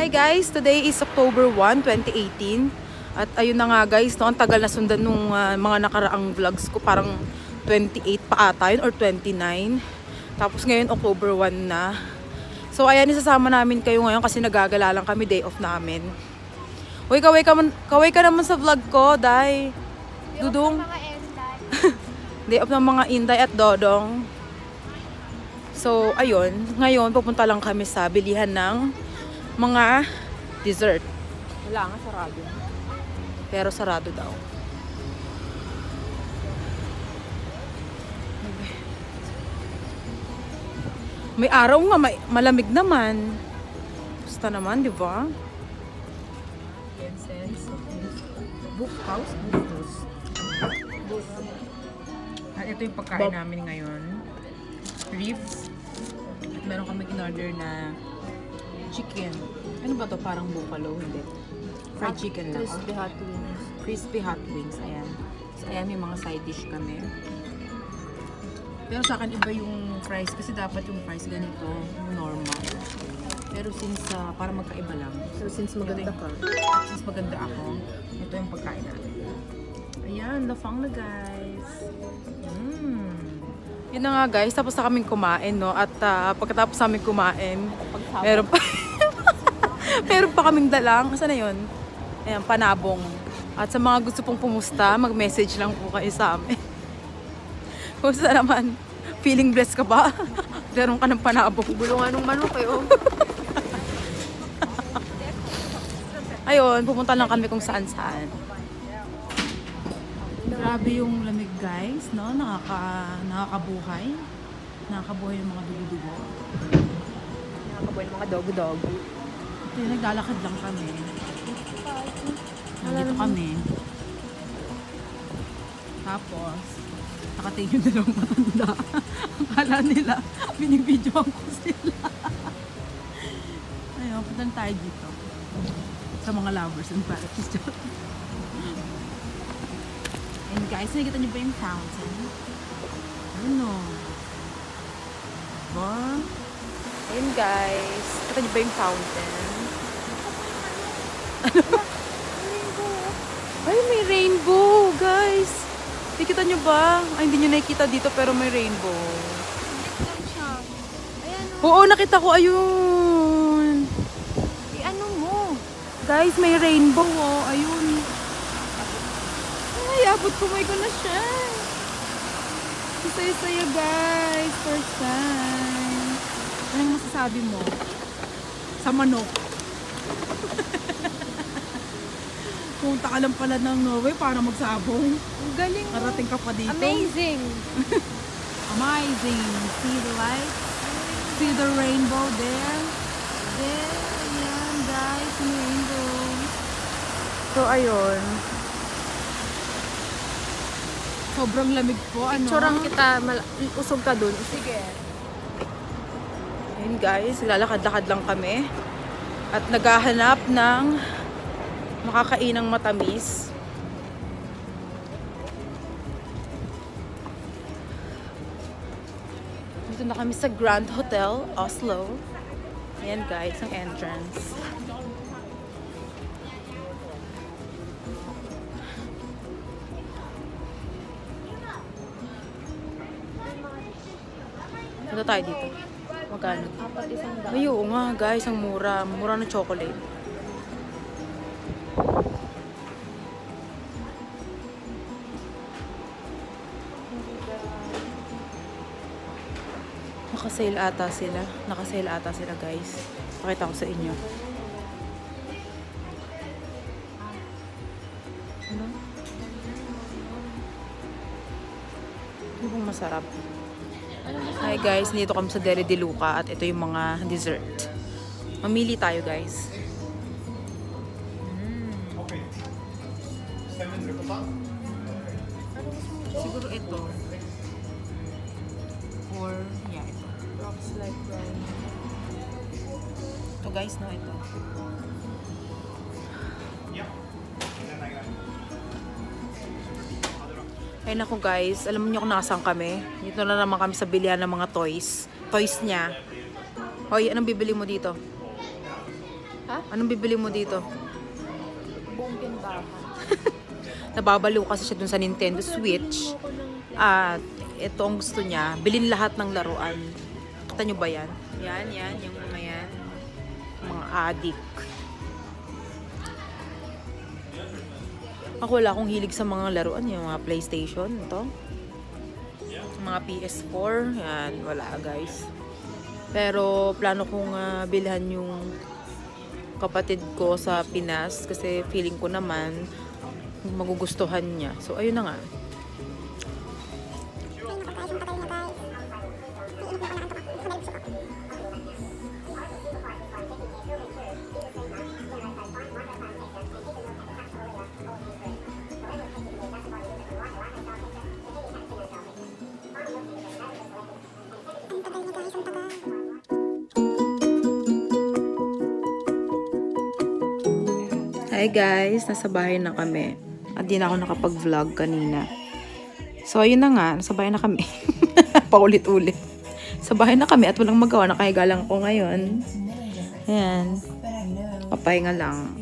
Hi guys, today is October 1, 2018. At ayun na nga guys, no, ang tagal na sundan nung mga nakaraang vlogs ko. Parang 28 pa ata yun or 29. Tapos ngayon October 1 na. So ayan, isasama namin kayo ngayon kasi nagagala lang kami, day off namin. Uy, kaway ka naman sa vlog ko, Day. Dudong. Day off ng mga Inday at Dodong. So ayun, ngayon pupunta lang kami sa bilihan ng mga dessert. Wala nga, sarado. Pero sarado daw. May araw nga, malamig naman. Basta naman, di ba? Bookhouse. At ito yung pagkain namin ngayon. Ribs. At meron kami in-order na chicken. Ano ba to? Parang buffalo, hindi. Fried chicken lang. Crispy hot wings. Crispy hot wings, ayan. So, ayan, may mga side dish kami. Pero sa akin, iba yung fries. Kasi dapat yung fries ganito, normal. Pero since, para magkaiba lang. So, since maganda ka. Since maganda ako, ito yung pagkain natin. Ayan, lafang na guys. Yun na nga guys, tapos na kaming kumain, no? At pagkatapos namin kumain, meron pa meron pa kaming dalang. Saan na yun? Ayan, panabong. At sa mga gusto pong pumusta, mag-message lang po kayo sa amin. Kumusta naman? Feeling blessed ka ba? Meron ka ng panabong. Bulungan ng manok kayo. Ayun, pupunta lang kami kung saan-saan. Grabe yung lamig guys, no? Nakakabuhay. Nakakabuhay yung mga dugo-dugo. Nakakabuhay ng mga dogo-dogo. Ito, naglalakad lang kami. Nandito kami. Tapos, nakatingin yung dalawang matanda. Akala nila, binibidyoan ko sila. Ayun, punta tayo dito. Sa mga lovers and parents. And guys, nakikita niyo ba yung fountain? Ano? Diba? Ayun guys, nakikita niyo ba yung fountain? Ano? Ay, may rainbow, guys. Nakikita niyo ba? Ay, hindi niyo nakikita dito pero may rainbow. Ayan o. Oo, nakita ko. Ayun. Ano mo? Guys, may rainbow. Oh. Ayun. Ay, abot kumay ko na siya. Saya-saya guys. First time. Anong masasabi mo? Sa manok. Punta ka lang pala ng Norway para magsabong. Ang galing mo. Narating ka pa dito. Amazing. Amazing. See the light? See the rainbow there? There. Ayan guys. Yung rainbow. So, ayun. Sobrang lamig po. Ano? Picturean kita. Usog ka dun. Sige. Ayun guys. Lalakad-lakad lang kami. At naghahanap ng makakainang matamis. Dito na kami sa Grand Hotel, Oslo. Ayan guys, ang entrance. Punta tayo dito. Magkano? Apat isang daan. Ay, oo nga guys, ang mura. Mura ng chocolate. Naka-sale ata sila. Naka-sale ata sila guys. Pakita ko sa inyo. Ano? Ano bang masarap? Hi guys, dito kami sa Deli de Luca at ito yung mga dessert. Mamili tayo guys. Siguro ito. Or, yeah, ito. Rocks like brown. Ito guys, no, ito. Ay naku guys, alam niyo kung nasaan kami? Dito na naman kami sa bilihan ng mga toys. Toys niya. Hoy, anong bibili mo dito? Ha? Anong bibili mo dito? Buong tindahan. Nababaliw kasi siya dun sa Nintendo Switch. At ito ang gusto niya, bilhin lahat ng laruan. Kita nyo ba yan? Yan, yung mga yan. Mga addict. Ako wala akong hilig sa mga laruan, yung mga PlayStation, ito. Mga PS4, yan, wala guys. Pero plano kong bilhan yung kapatid ko sa Pinas kasi feeling ko naman magugustuhan niya. So ayun na nga. Hi guys, nasa bahay na kami. At di na ako nakapag-vlog kanina. So ayun na nga, nasa bahay na kami. Paulit-ulit. Sa bahay na kami at walang magawa. Nakahiga lang ako ngayon. Ayan. Papahinga lang.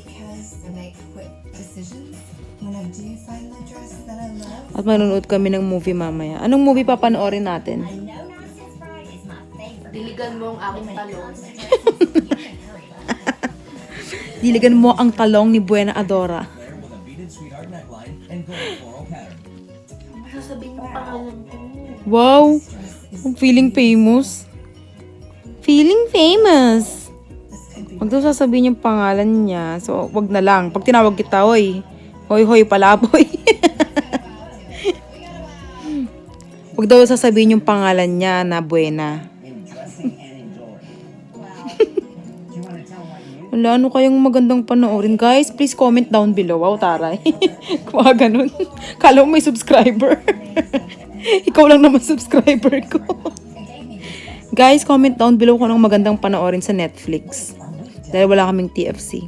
At manonood kami ng movie mamaya. Anong movie papanoorin natin? Diligan mo ang aking talon. Diligan mo ang talong ni Buena Adora. Sasabihin mo pangalan ko. Wow! I'm feeling famous. Feeling famous! Huwag daw sasabihin yung pangalan niya. So, wag na lang. Pag tinawag kita, hoy. Hoy, hoy, palaboy. Huwag daw sasabihin yung pangalan niya na Buena. Wala, ano kayang magandang panoorin? Guys, please comment down below. Wow, taray. Kuha ganun. Kala mo may subscriber. Ikaw lang naman subscriber ko. Guys, comment down below kung anong magandang panoorin sa Netflix. Dahil wala kaming TFC.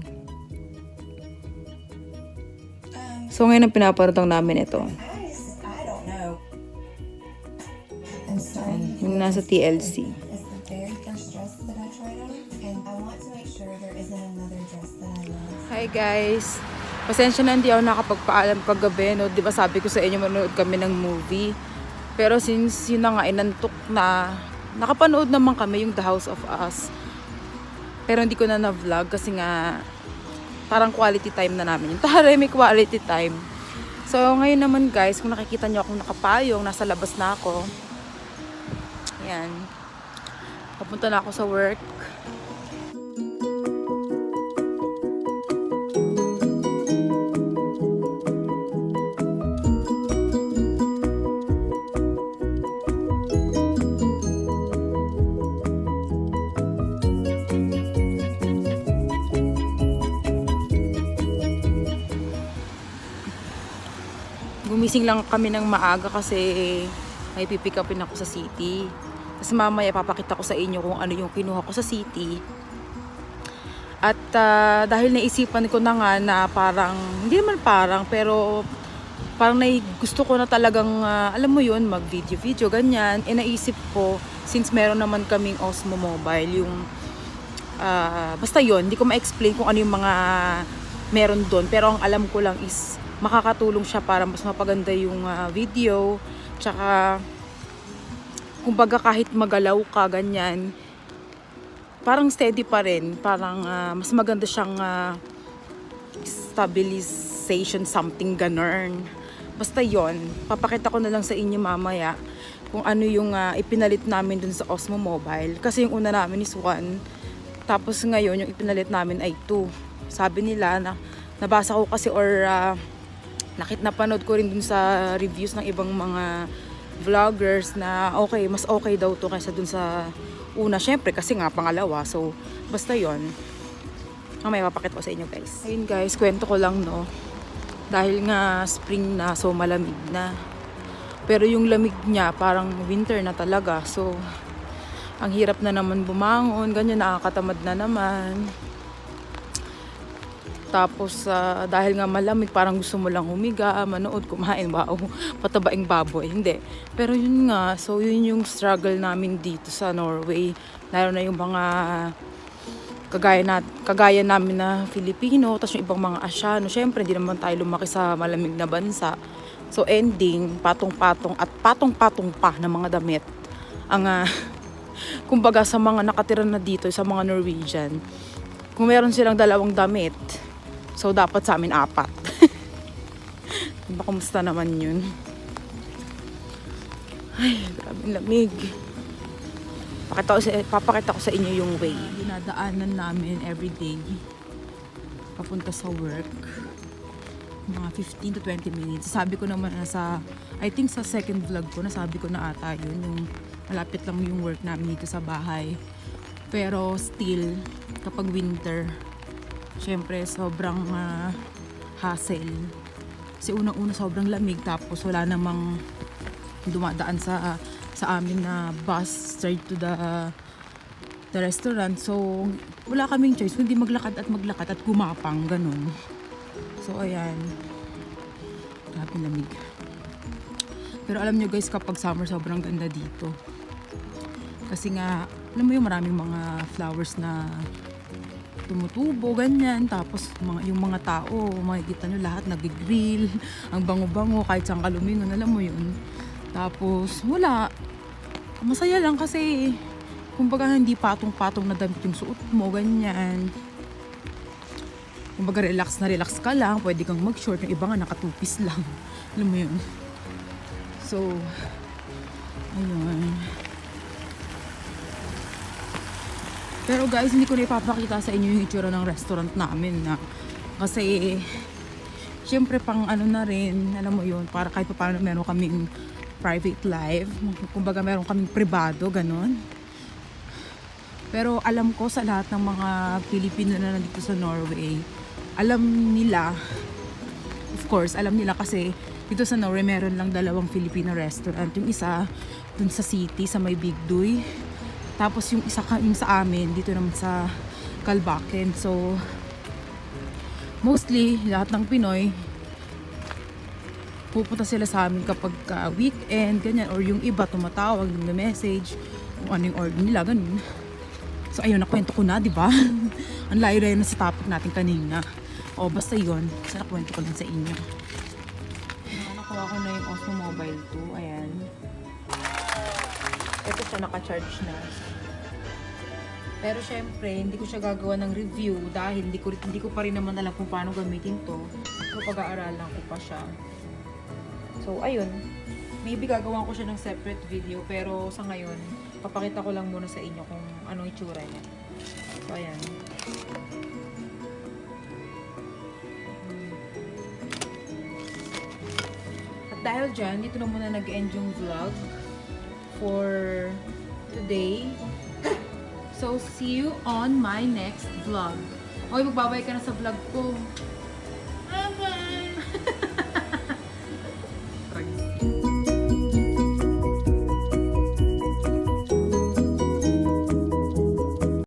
So, ngayon ang pinaparutang namin ito. Yung nasa TLC. Hi guys! Pasensya na hindi ako nakapagpaalam kagabi, no? Di ba sabi ko sa inyo manood kami ng movie. Pero since yun na nga inantok na, nakapanood naman kami yung The House of Us. Pero hindi ko na na-vlog kasi nga parang quality time na namin. Yung taray may quality time. So ngayon naman guys, kung nakikita nyo akong nakapayong, nasa labas na ako. Yan. Papunta na ako sa work. Gumising lang kami ng maaga kasi may pipick upin ako sa city. Tapos mamaya papakita ko sa inyo kung ano yung kinuha ko sa city. At dahil naisipan ko na nga na parang, hindi naman parang, pero parang gusto ko na talagang, alam mo yun, mag-video, ganyan. E naisip ko, since meron naman kaming OSMO mobile, yung, basta yun, hindi ko ma-explain kung ano yung mga meron doon. Pero ang alam ko lang is, makakatulong siya para mas mapaganda yung video. Tsaka, kumbaga kahit magalaw ka, ganyan, parang steady pa rin. Parang mas maganda siyang stabilization, something ganun. Basta yon, papakita ko na lang sa inyo mamaya kung ano yung ipinalit namin dun sa OSMO Mobile. Kasi yung una namin is 1. Tapos ngayon, yung ipinalit namin ay 2. Sabi nila na, nabasa ko kasi or napanood ko rin dun sa reviews ng ibang mga vloggers na okay, mas okay daw to kaysa dun sa una. Syempre kasi nga pangalawa. So basta yon, mamaya papakita ko sa inyo guys. Ayun guys, kwento ko lang no, dahil nga spring na, so malamig na, pero yung lamig niya parang winter na talaga. So ang hirap na naman bumangon, ganyan, nakakatamad na naman. Tapos, dahil nga malamig, parang gusto mo lang humiga, manood, kumain, wow, patabaing baboy. Hindi. Pero yun nga, so yun yung struggle namin dito sa Norway. Lalo na yung mga kagaya namin na Filipino, tapos yung ibang mga Asyano, syempre hindi naman tayo lumaki sa malamig na bansa. So ending, patong-patong at patong-patong pa ng mga damit ang kumbaga sa mga nakatira na dito, sa mga Norwegian. Kung meron silang 2 damit, so dapat sa amin 4. Diba, kumusta naman yun? Ay, grabe lamig. Papakita ko sa inyo yung way. Dinadaanan namin everyday papunta sa work. Mga 15 to 20 minutes. Sabi ko naman I think sa second vlog ko, nasabi ko na ata yun. Yung malapit lang yung work namin dito sa bahay. Pero still, kapag winter, syempre sobrang hassle. Kasi unang-una sobrang lamig, tapos wala namang dumadaan sa amin na bus straight to the restaurant. So wala kaming choice kundi maglakad at gumapang ganun. So ayan, grabe lamig. Pero alam nyo guys, kapag summer sobrang ganda dito. Kasi nga, alam mo yung maraming mga flowers na tumutubo, ganyan. Tapos yung mga tao, makikita nyo lahat nag-grill, ang bango-bango, kahit saan kalumingon, alam mo yun. Tapos wala, masaya lang kasi kumbaga hindi patong-patong na damit yung suot mo, ganyan. Kumbaga relax ka lang, pwede kang mag-short, yung iba nga nakatupis lang. Alam mo yun. So, ayun. Pero guys, hindi ko na ipapakita sa inyo yung itsura ng restaurant namin na kasi syempre pang ano na rin, alam mo yun, para kahit pa paano meron kaming private life, kumbaga meron kaming pribado, ganon. Pero alam ko sa lahat ng mga Pilipino na nandito sa Norway, alam nila, of course, alam nila kasi dito sa Norway meron lang 2 Filipino restaurant. Yung isa dun sa city, sa may Big Duy. Tapos yung isa yung sa amin, dito naman sa Kalbaken. So, mostly, lahat ng Pinoy, pupunta sila sa amin kapag weekend, ganyan. Or yung iba, tumatawag, yung message, kung ano yung order nila, ganun. So, ayun, nakwento ko na, di ba? Ang layo-layo na sa topic natin kanina. O, basta yun. Basta nakwento ko lang sa inyo. Nakuha ko na yung OSMO Mobile 2. Ayan. Ito siya, naka-charge na. Pero syempre, hindi ko siya gagawa ng review dahil hindi ko pa rin naman alam kung paano gamitin to. So, pag-aaralan ko pa siya. So, ayun. Maybe gagawa ko siya ng separate video. Pero sa ngayon, papakita ko lang muna sa inyo kung anong itsura niya. So, ayan. At dahil dyan, dito na muna nag-end yung vlog for today. So, see you on my next vlog. Okay, magbabay ka na sa vlog ko.